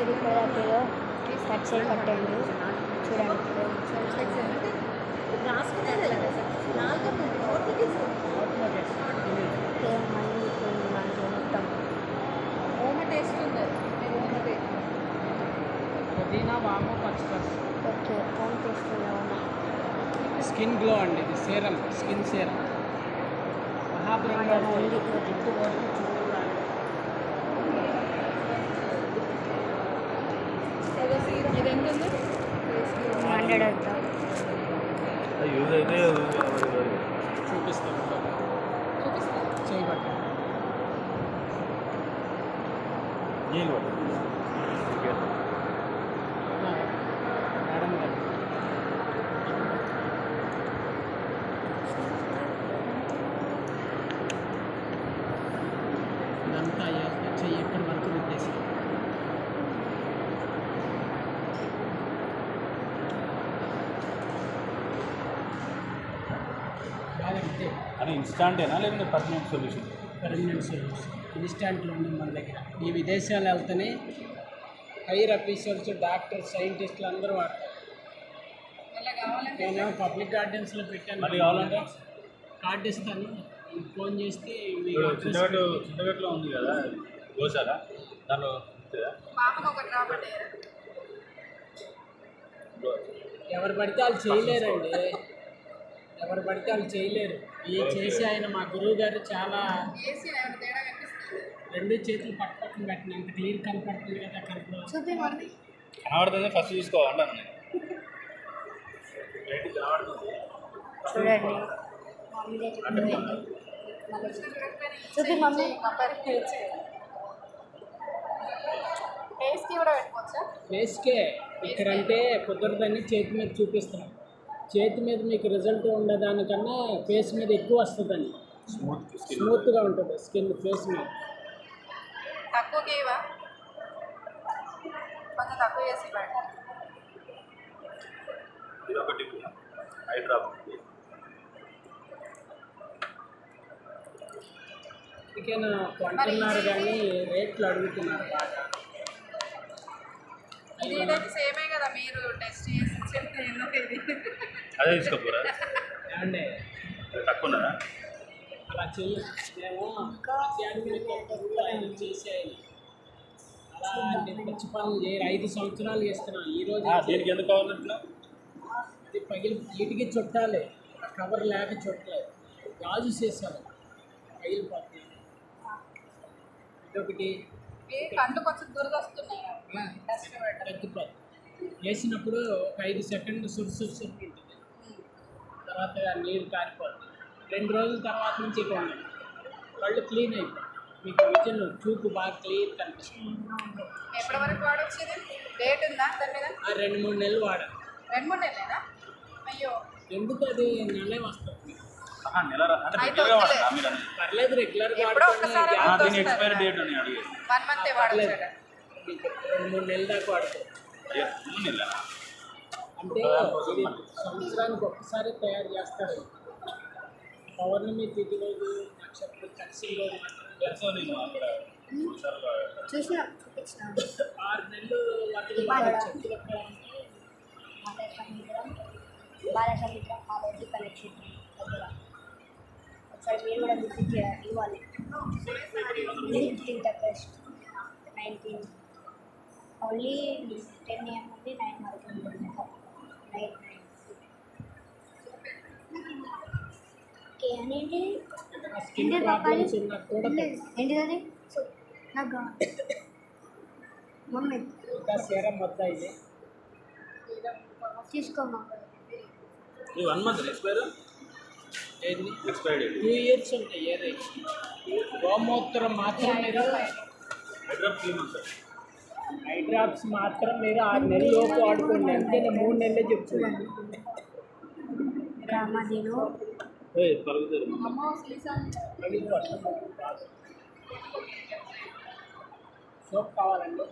చిరుపేరలో cut కట్టండి చూడండి. మొత్తం పుదీనా వాము పచ్చిపచ్చి ఓకే ఫోన్ చేస్తున్నాము. స్కిన్ గ్లో అండి, ఇది సీరం, స్కిన్ సీరం మహాబ్రహ్మ ఉంది. హండ్రెడ్ అవుతా చూపిస్తాను చేయబట్టి మేడం గారు ఇదంతా చెయ్యి ఎక్కడి వరకు పెట్టేసి బాగా అని ఇన్స్టాంటేనా లేదంటే పర్మనెంట్ సొల్యూషన్? పర్మనెంట్ సొల్యూషన్ ఇన్స్టాంట్లో ఉంది మన దగ్గర. ఈ విదేశాలు వెళ్తేనే హైయర్ అఫీషియల్స్, డాక్టర్స్, సైంటిస్టులు అందరూ వాడతారు. నేను పబ్లిక్ గార్డెన్స్లో పెట్టాను. మళ్ళీ కావాలంటే కార్డు ఇస్తాను, ఫోన్ చేస్తే చింతగట్లో ఉంది కదా గోశాల, దానిలో ఎవరు పడితే వాళ్ళు చేయలేరండి, ఎవరు పడితే వాళ్ళు చేయలేరు. ఈ చేసి ఆయన మా గురువు గారు చాలా రెండు చేతులు పక్కన పెట్టిన అంత క్లియర్ కనపడుతుంది కదా. కనబడుతుంది, ఫస్ట్ చూసుకోవాలంటాను నేను. చూడండి చూపి మమ్మీ. ఫేస్కే ఇక్కడంటే కుదరదని చేతి మీద చూపిస్తాం. చేతి మీద మీకు రిజల్ట్ ఉండదానికన్నా ఫేస్ మీద ఎక్కువ వస్తుందండి, స్మూత్గా ఉంటుంది స్కిన్ ఫేస్ మీద. తక్కువకి కొంచెం తక్కువ చేసి ఇది ఒకటి హైడ్రాప్. చికెన్ కొంటున్నారు కానీ రేట్లు అడుగుతున్నారు బాగా. ఇదైతే సేమే కదా, మీరు టెస్ట్ చేసి చెప్తే ఎందుకు ఇది అదే తీసుకోపోరా ఏమండి తక్కువ ఉన్నదా? అలా చెయ్యి, మేము చేసేయాలి అలా అంటే పిచ్చి పనులు చేయరు. 5 సంవత్సరాలు చేస్తున్నాం. ఈరోజు దీనికి ఎందుకు కావాలంటున్నా? అది పగిలి వీటికి చుట్టాలి, కవర్ లేక చుట్టాలి, గాజు చేసాలి పగిలిపోతుంది. ఇదొకటి కండ్లు కొంచెం దురదొస్తున్నాయి, తగ్గిపోతుంది. వేసినప్పుడు ఒక 5 సెకండ్లు సురు ఉంటుంది, తర్వాత నీరు కారిపోతుంది. 2 రోజుల తర్వాత నుంచి ఇక ఉండండి, కళ్ళు క్లీన్ అయిపోతుంది, మీకు విజన్ చూపు బాగా క్లియర్ కనిపిస్తుంది. ఎప్పటి వరకు వాడొచ్చేది? డేట్ ఉందా దాని మీద? 2-3 నెలలు వాడాలి. 2-3 నెలలేనా? అయ్యో, ఎందుకు అది నెలే వస్తుంది. పర్లేదు, రెగ్యులర్గా వాడుకోండి. ఎక్స్పైరీ డేట్ అని అడిగారు. 1 month వాడలేదు. 2-3 నెలల దాకా వాడుకోండి. అంటే ఇది సంవత్సరానికి ఒక్కసారి తయారు చేస్తారు. పౌర్ణమి తిథి రోజు, నక్షత్రం కలిసి రోజు నేను అక్కడ చూసిన 6 నెలలు వాటికి చెట్లు బాలసముద్రం కాలేజీ కనెక్షన్ దగ్గర ఒకసారి మీరు కూడా విజిట్ ఇవ్వాలి. 15th August 19 ఓన్లీ 10 AM నుండి 9 వరకు ఉంటుంది. నైట్ 9. ఓకే అనేది స్కిన్ ప్రాబ్లమ్స్ ఉన్నా కూడా ఏంటిది నాకు మమ్మీ ఇంకా సీరం వద్దా ఇది తీసుకోమా. 1 month ఎక్స్పైరీ ఏది ఎక్స్పైరీ 2 years ఉంటాయి. ఏదైతే గోమూత్రం మాత్రం మీరు ఐ డ్రాప్స్ మాత్రం మీరు 6 నెలల లోపు వాడుకోండి. అంటే నేను 3 నెలలే చెప్తున్నాను. రామాదీను సోప్ కావాలండి.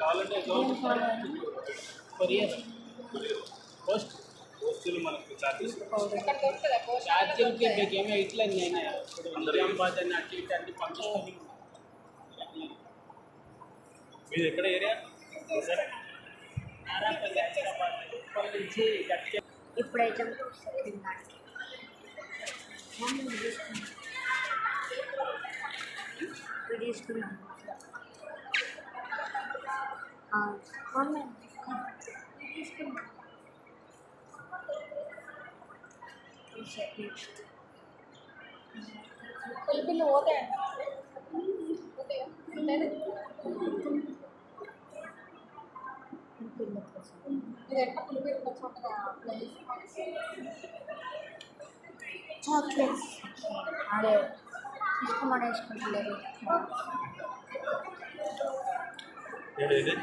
కావాలంటే కొరియర్ పోస్ట్ మనకి ఇక్కడ దొరుకుతుందా గోశాలలో ఛార్జీలకి దొరుకుతాయా? మీకు ఏమీ ఇట్లా నేను ఇప్పుడు నిజామాబాద్ అని అటు ఇటు అన్ని పంపిస్తాను. మీది ఎక్కడ ఏరియా నారాపల్లి హైదరాబాద్ ఉప్పల్ నుంచి గట్టిగా ఇప్పుడైతే సెకండ్ దానికి మమ్మీ తీసుకున్నాం మమ్మీ తీసుకున్నాం నెక్స్ట్ పులిపిల్లు పోతాయంట పోతాయా? పిల్ల కోసం ఇది ఎట్లా పులిపిల్లు వచ్చి ప్లేస్ చాక్లెట్స్ అదే తీసుకోమని వేసుకుంటలేదు ఏది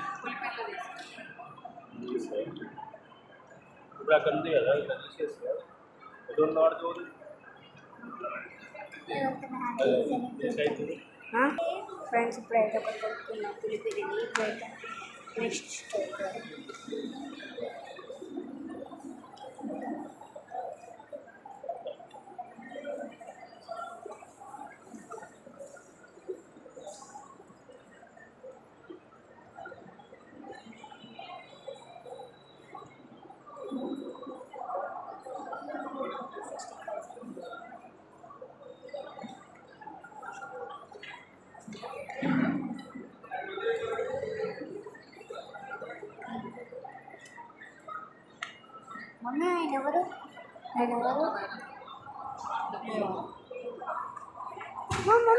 ఇప్పుడు అక్కడ ఉంది కదా ఇక్కడ తీసేసి ఎటు ఉన్న వాడు చూడు ఫ్రెండ్స్ ఇప్పుడైతే కొనుక్కున్నాం పులిపిరిని ఇప్పుడైతే నెక్స్ట్ మమ్మీ ఆయన ఎవరు మమ్మీ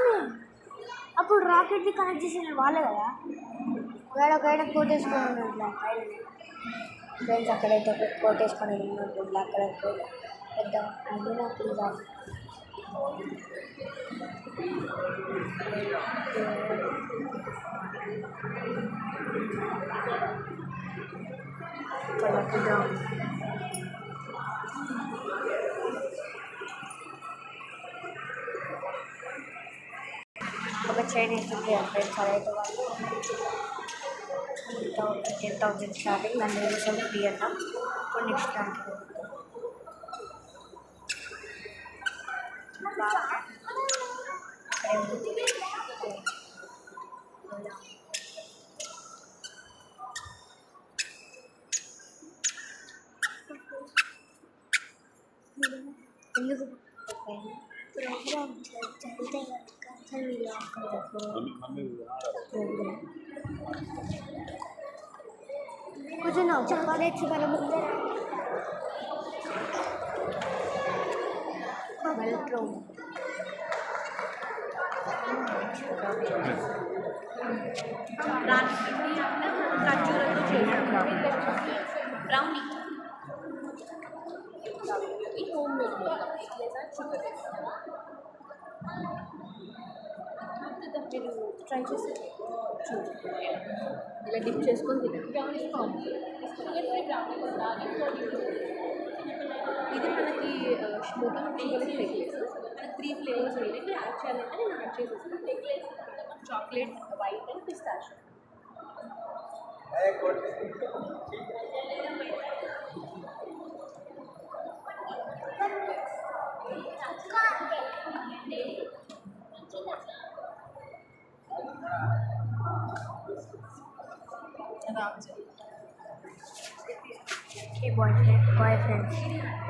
అప్పుడు రాకెట్ని కనెక్ట్ చేసిన వాళ్ళే కదా ఒకవేళ కోటేసుకొని ఉన్నట్లా ఫ్రెండ్స్ అక్కడైతే కోటేసుకొని ఉన్నట్టు అక్కడ పెద్ద అది నాకు రాదు ఒక చైన్ వేస్తుంది ఫ్రెండ్స్ అదైతే వాళ్ళు 10,000 స్టార్టింగ్ దాని నిమిషం ఫ్రీ అంట ఇప్పుడు నెక్స్ట్ దానికి ఎందుకు ప్రోగ్రామ్ చదివితే కూర్చున్నావు చెప్పాలి మన ముందర వెల్క్రోమ్ ఖర్జూరంతో చేసిన బ్రౌనీ హోమ్ మేడ్ లేదా షుగర్ మీరు ట్రై చేసి ఇలా డిప్ చేసుకొని తినండి బ్రౌనీ షుగర్ ఫ్రీ బ్రౌనీ ఇది మనకి స్మోకింగ్ షుగర్ నెక్లెస్ మనకి 3 ఫ్లేవర్స్ వేరే యాడ్ చేయాలంటే నేను యాడ్ చేసేస్తాను necklace chocolate white and pistachio boyfriend